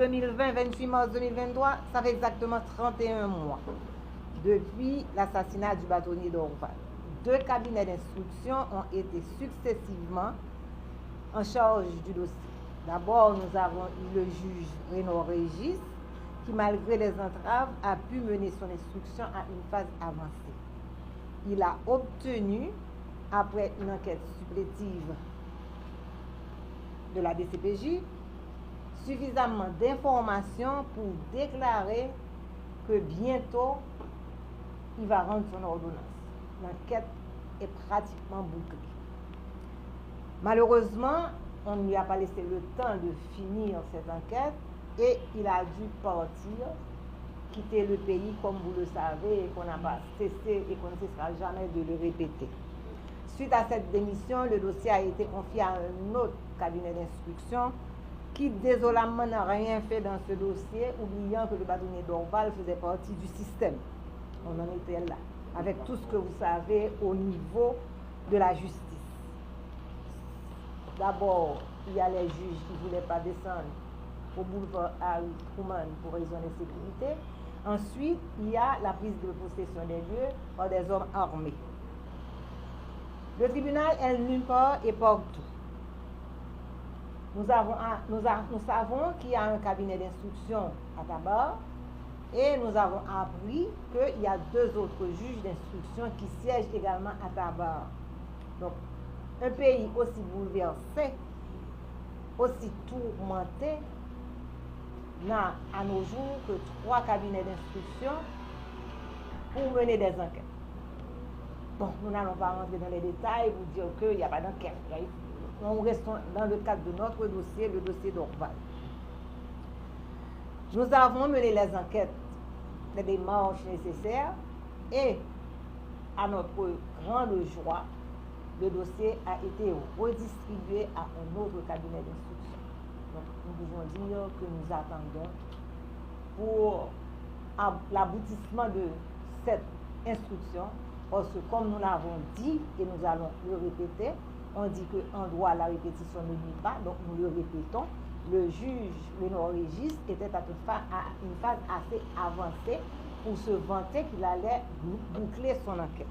2020, 28 mars 2023, ça fait exactement 31 mois depuis l'assassinat du bâtonnier d'Orval. 2 cabinets d'instruction ont été successivement en charge du dossier. D'abord, nous avons eu le juge Renaud Régis, qui, malgré les entraves, a pu mener son instruction à une phase avancée. Il a obtenu, après une enquête supplétive de la DCPJ, suffisamment d'informations pour déclarer que bientôt, il va rendre son ordonnance. L'enquête est pratiquement bouclée. Malheureusement, on ne lui a pas laissé le temps de finir cette enquête et il a dû partir, quitter le pays, comme vous le savez, et qu'on n'a pas cessé et qu'on ne cessera jamais de le répéter. Suite à cette démission, le dossier a été confié à un autre cabinet d'instruction qui, désolamment, n'a rien fait dans ce dossier, oubliant que le bâtonnier d'Orval faisait partie du système. On en était là, avec tout ce que vous savez au niveau de la justice. D'abord, il y a les juges qui ne voulaient pas descendre au boulevard Harry Truman pour raison de sécurité. Ensuite, il y a la prise de possession des lieux par des hommes armés. Le tribunal est nulle part et partout. Nous savons qu'il y a un cabinet d'instruction à Tabar et nous avons appris qu'il y a 2 autres juges d'instruction qui siègent également à Tabar. Donc, un pays aussi bouleversé, aussi tourmenté, n'a à nos jours que 3 cabinets d'instruction pour mener des enquêtes. Bon, nous n'allons pas rentrer dans les détails pour dire qu'il n'y a pas d'enquête. Nous restons dans le cadre de notre dossier, le dossier d'Orval. Nous avons mené les enquêtes, les démarches nécessaires et, à notre grande joie, le dossier a été redistribué à un autre cabinet d'instruction. Donc, nous pouvons dire que nous attendons pour l'aboutissement de cette instruction, parce que comme nous l'avons dit et nous allons le répéter, on dit qu'en droit la répétition ne nuit pas, donc nous le répétons. Le juge Renaud Régis était à une phase assez avancée pour se vanter qu'il allait boucler son enquête.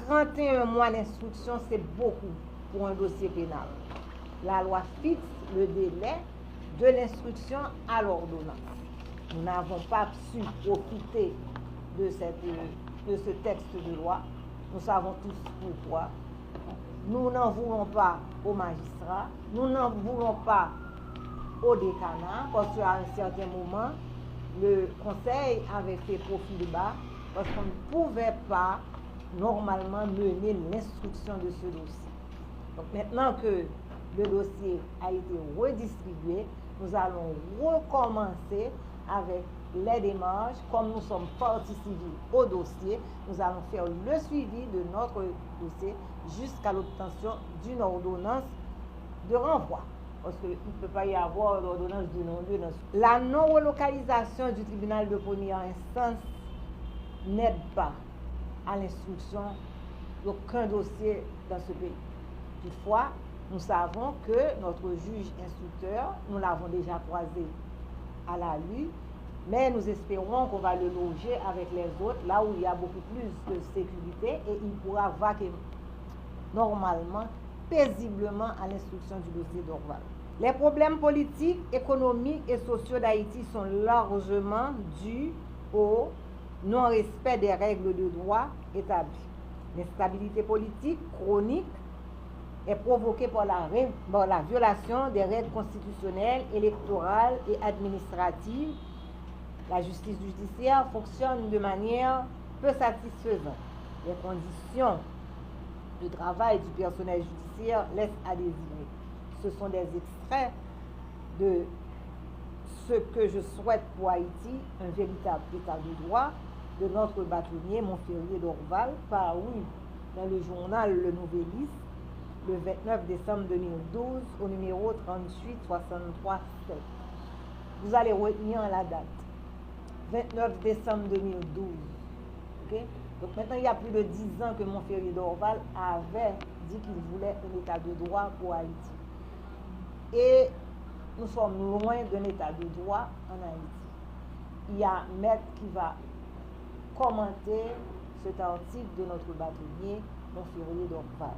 31 mois d'instruction, c'est beaucoup pour un dossier pénal. La loi fixe le délai de l'instruction à l'ordonnance. Nous n'avons pas su profiter de ce texte de loi. Nous savons tous pourquoi. Nous n'en voulons pas aux magistrats, nous n'en voulons pas au décanat, parce qu'à un certain moment, le conseil avait fait profil bas, parce qu'on ne pouvait pas normalement mener l'instruction de ce dossier. Donc maintenant que le dossier a été redistribué, nous allons recommencer avec les démarches. Comme nous sommes partie civile au dossier, nous allons faire le suivi de notre dossier jusqu'à l'obtention d'une ordonnance de renvoi. Parce qu'il ne peut pas y avoir d'ordonnance de non-lieu. La non-relocalisation du tribunal de première instance n'aide pas à l'instruction d'aucun dossier dans ce pays. Toutefois, nous savons que notre juge instructeur, nous l'avons déjà croisé à la rue, mais nous espérons qu'on va le loger avec les autres, là où il y a beaucoup plus de sécurité, et il pourra vaquer normalement, paisiblement à l'instruction du dossier d'Orval. Les problèmes politiques, économiques et sociaux d'Haïti sont largement dus au non-respect des règles de droit établies. L'instabilité politique chronique est provoquée par la violation des règles constitutionnelles, électorales et administratives. La justice judiciaire fonctionne de manière peu satisfaisante. Les conditions de travail du personnel judiciaire laissent à désirer. Ce sont des extraits de ce que je souhaite pour Haïti, un véritable état de droit, de notre bâtonnier Montferrier d'Orval, paru dans le journal Le Nouvelliste, le 29 décembre 2012, au numéro 3863-7. Vous allez retenir la date. 29 décembre 2012. Okay? Donc maintenant, il y a plus de 10 ans que Montferrier d'Orval avait dit qu'il voulait un état de droit pour Haïti. Et nous sommes loin d'un état de droit en Haïti. Il y a un maître qui va commenter cet article de notre bâtonnier, Montferrier d'Orval.